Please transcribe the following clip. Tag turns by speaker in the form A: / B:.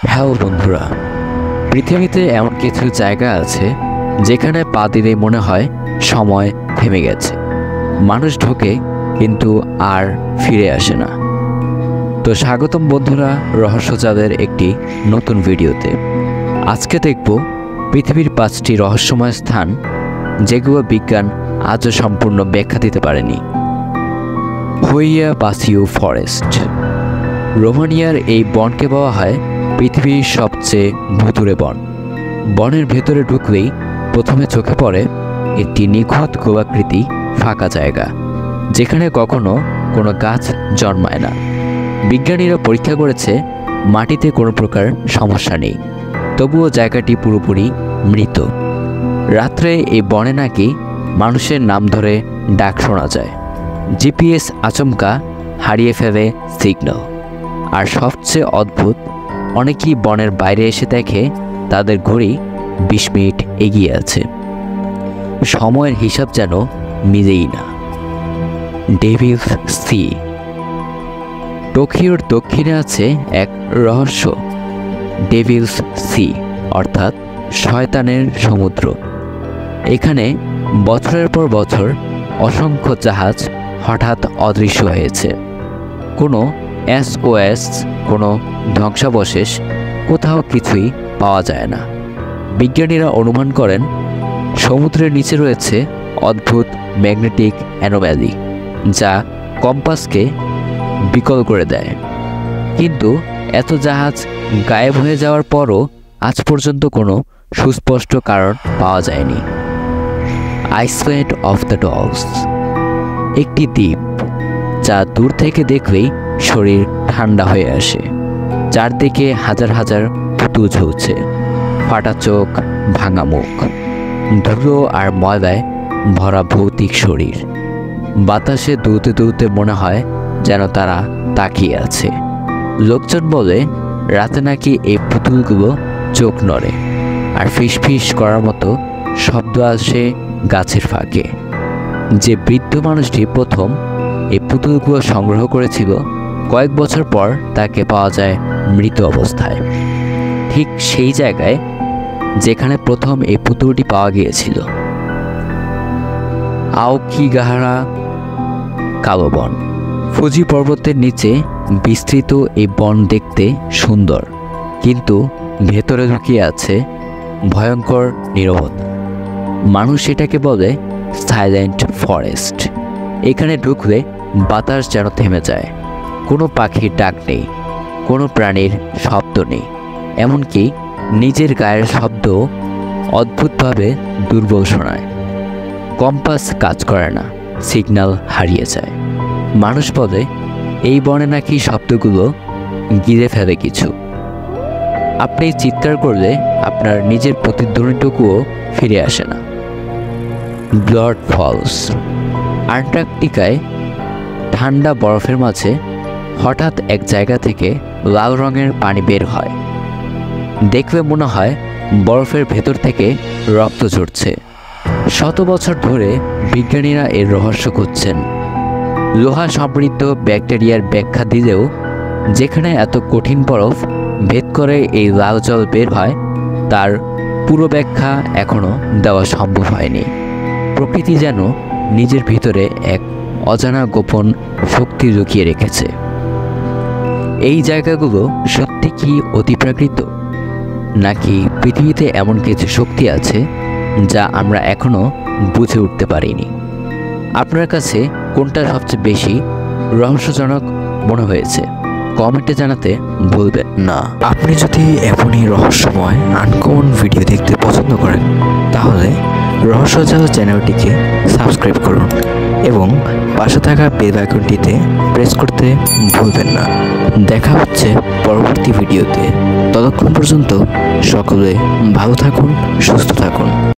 A: Hello বন্ধুরা, পৃথিবীতে এমন কিছু জায়গা আছে যেখানে পা দিলেই মনে হয় সময় থেমে গেছে। মানুষ ঢোকে কিন্তু আর ফিরে আসে না। তো স্বাগতম বন্ধুরা রহস্যজালের একটি নতুন ভিডিওতে। আজকে দেখব পৃথিবীর 5টি রহস্যময় স্থান যেগুলো বিজ্ঞান আজও সম্পূর্ণ ব্যাখ্যা দিতে পারেনি। হুইয়া পাসিউ ফরেস্ট। রোমানিয়ার এই বনকে বলা হয় পৃথিবীর সবচেয়ে ভুতুড়ে বন। বনের ভেতরে ঢুকলেই প্রথমে চোখে পড়ে একটি নিখুঁত গোলাকৃতি ফাঁকা জায়গা, যেখানে কখনো কোনো গাছ জন্মায় না। বিজ্ঞানীরা পরীক্ষা করেছে মাটিতে কোনো প্রকার সমস্যা নেই, তবুও জায়গাটি পুরোপুরি মৃত। রাত্রে এই বনে নাকি মানুষের নাম ধরে ডাক শোনা যায়। জিপিএস আচমকা হারিয়ে ফেলে সিগন্যাল। আর সবচেয়ে অদ্ভুত, অনেকেই বনের বাইরে এসে দেখে তাদের ঘড়ি 20 মিনিট এগিয়ে আছে। সময়ের হিসাব যেন মিলেই না। Devil's C. টোকিওর দক্ষিণে আছে এক রহস্য, ডেভিলস সি অর্থাৎ শয়তানের সমুদ্র। এখানে বছরের পর বছর অসংখ্য জাহাজ হঠাৎ অদৃশ্য হয়েছে। কোনো SOS, কোনো ধ্বংসাবশেষ, কোথাও কিছুই পাওয়া যায় না। বিজ্ঞানীরা অনুমান করেন সমুদ্রের নিচে রয়েছে অদ্ভুত ম্যাগনেটিক অ্যানোম্যালি, যা কম্পাসকে বিকল করে দেয়। কিন্তু এত জাহাজ গায়েব হয়ে যাওয়ার পরও আজ পর্যন্ত কোনো সুস্পষ্ট কারণ পাওয়া যায়নি। Iceland of the dogs. একটি দ্বীপ যা দূর থেকে দেখলেই শরীর ঠান্ডা হয়ে আসে। চারদিকে হাজার হাজার পুতুল ঝুলছে, ফাটা চোখ, ভাঙা মুখ, ধুলো আর ময়লায় ভরা ভৌতিক শরীর। বাতাসে দুলতে দুলতে মনে হয় যেন তারা তাকিয়ে আছে। লোকজন বলে রাতে নাকি এই পুতুলগুলো চোখ নড়ে আর ফিসফিস করার মতো শব্দ আসে গাছের ফাঁকে। যে বৃদ্ধ মানুষটি প্রথম এই পুতুলগুলো সংগ্রহ করেছিল, কয়েক বছর পর তাকে পাওয়া যায় মৃত অবস্থায়, ঠিক সেই জায়গায় যেখানে প্রথম এই পুতুলটি পাওয়া গিয়েছিল। আওকিগাহারা কালো বন। ফুজি পর্বতের নিচে বিস্তৃত এই বন দেখতে সুন্দর, কিন্তু ভেতরে লুকিয়ে আছে ভয়ঙ্কর নীরবতা। মানুষ এটাকে বলে সাইলেন্ট ফরেস্ট। এখানে ঢুকলে বাতাস যেন থেমে যায়। কোনো পাখির ডাক নেই, কোনো প্রাণীর শব্দ নেই, এমনকি নিজের গায়ের শব্দ অদ্ভুতভাবে দুর্বল শোনায়। কম্পাস কাজ করে না, সিগন্যাল হারিয়ে যায়। মানুষ বলে এই বনে নাকি শব্দগুলো গিলে ফেলে কিছু। আপনি চিৎকার করলে আপনার নিজের প্রতিধ্বনিটুকুও ফিরে আসে না। Blood false. আন্টার্কটিকায় ঠান্ডা বরফের মাঝে হঠাৎ এক জায়গা থেকে লাল রঙের পানি বের হয়। দেখলে মনে হয় বরফের ভেতর থেকে রক্ত ঝরছে। শত বছর ধরে বিজ্ঞানীরা এর রহস্য খুঁজছেন। লোহা সমৃদ্ধ ব্যাকটেরিয়ার ব্যাখ্যা দিলেও যেখানে এত কঠিন বরফ ভেদ করে এই লাল জল বের হয়, তার পুরো ব্যাখ্যা এখনও দেওয়া সম্ভব হয়নি। প্রকৃতি যেন নিজের ভিতরে এক অজানা গোপন শক্তি লুকিয়ে রেখেছে। এই জায়গাগুলো সত্যি কি অতিপ্রাকৃত, নাকি পৃথিবীতে এমন কিছু শক্তি আছে যা আমরা এখনও বুঝে উঠতে পারিনি? আপনার কাছে কোনটা সবচেয়ে বেশি রহস্যজনক মনে হয়েছে কমেন্টে জানাতে ভুলবেন না।
B: আপনি যদি এমনই রহস্যময় আনকমন ভিডিও দেখতে পছন্দ করেন, তাহলে রহস্যজাল চ্যানেলটিকে সাবস্ক্রাইব করুন এবং পাশে থাকা বেল আইকনটিতে প্রেস করতে ভুলবেন না। দেখা হচ্ছে পরবর্তী ভিডিওতে। ততক্ষণ পর্যন্ত সকলে ভালো থাকুন, সুস্থ থাকুন।